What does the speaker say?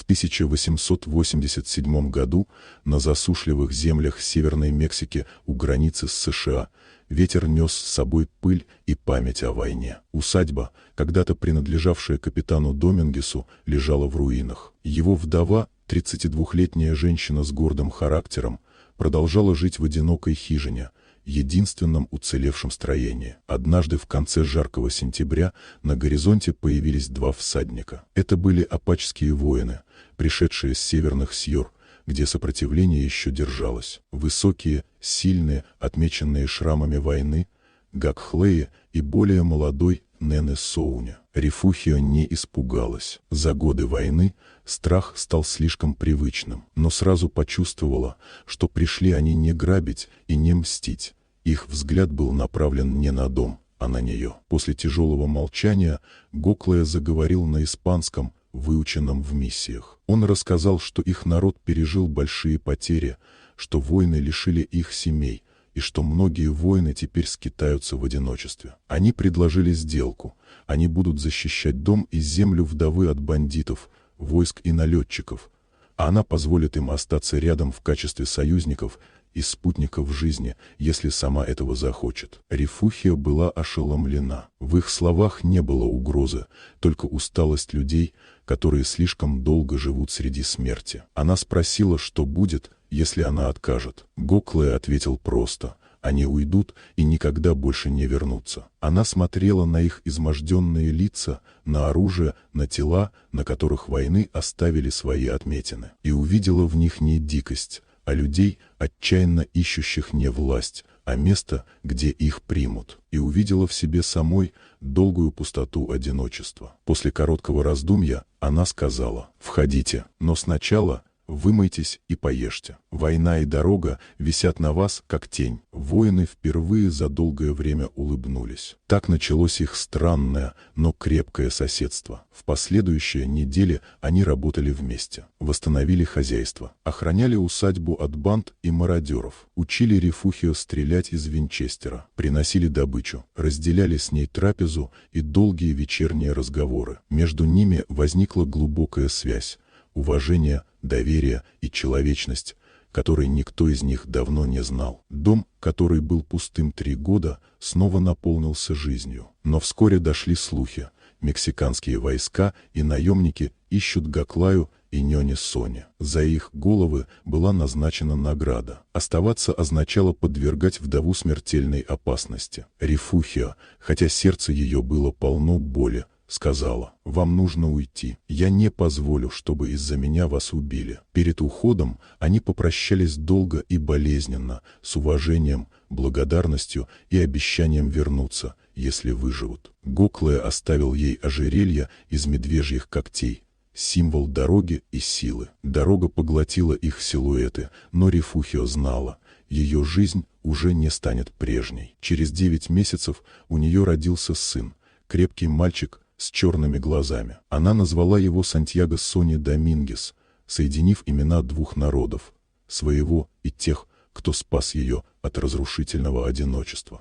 1887 году на засушливых землях Северной Мексики у границы с США ветер нес с собой пыль и память о войне. Усадьба, когда-то принадлежавшая капитану Домингесу, лежала в руинах. Его вдова, 32-летняя женщина с гордым характером, продолжала жить в одинокой хижине, единственном уцелевшем строении. Однажды в конце жаркого сентября на горизонте появились два всадника. Это были апачские воины, пришедшие с северных Сьор, где сопротивление еще держалось. Высокие, сильные, отмеченные шрамами войны, Гакхлея и более молодой Нене Соуня. Рефухио не испугалась. За годы войны страх стал слишком привычным, но сразу почувствовала, что пришли они не грабить и не мстить. Их взгляд был направлен не на дом, а на нее. После тяжелого молчания Гоклея заговорил на испанском, выученном в миссиях. Он рассказал, что их народ пережил большие потери, что войны лишили их семей, и что многие воины теперь скитаются в одиночестве. Они предложили сделку. Они будут защищать дом и землю вдовы от бандитов, войск и налетчиков, а она позволит им остаться рядом в качестве союзников и спутников жизни, если сама этого захочет. Рефухио была ошеломлена. В их словах не было угрозы, только усталость людей, которые слишком долго живут среди смерти. Она спросила, что будет, если она откажет. Гоклея ответил просто: они уйдут и никогда больше не вернутся. Она смотрела на их изможденные лица, на оружие, на тела, на которых войны оставили свои отметины, и увидела в них не дикость, а людей, отчаянно ищущих не власть, а место, где их примут, и увидела в себе самой долгую пустоту одиночества. После короткого раздумья она сказала: «Входите, но сначала вымойтесь и поешьте. Война и дорога висят на вас, как тень». Воины впервые за долгое время улыбнулись. Так началось их странное, но крепкое соседство. В последующие недели они работали вместе, восстановили хозяйство, охраняли усадьбу от банд и мародеров, учили Рефухио стрелять из винчестера, приносили добычу, разделяли с ней трапезу и долгие вечерние разговоры. Между ними возникла глубокая связь, уважение, доверие и человечность, которой никто из них давно не знал. Дом, который был пустым 3 года, снова наполнился жизнью. Но вскоре дошли слухи: мексиканские войска и наемники ищут Гоклаю и Нёне Соне. За их головы была назначена награда. Оставаться означало подвергать вдову смертельной опасности. Рефухио, хотя сердце ее было полно боли, сказала: «Вам нужно уйти. Я не позволю, чтобы из-за меня вас убили». Перед уходом они попрощались долго и болезненно, с уважением, благодарностью и обещанием вернуться, если выживут. Гоклея оставил ей ожерелье из медвежьих когтей, символ дороги и силы. Дорога поглотила их силуэты, но Рефухио знала: ее жизнь уже не станет прежней. Через 9 месяцев у нее родился сын, крепкий мальчик с черными глазами. Она назвала его Сантьяго Сони Домингес, соединив имена 2 народов, своего и тех, кто спас ее от разрушительного одиночества.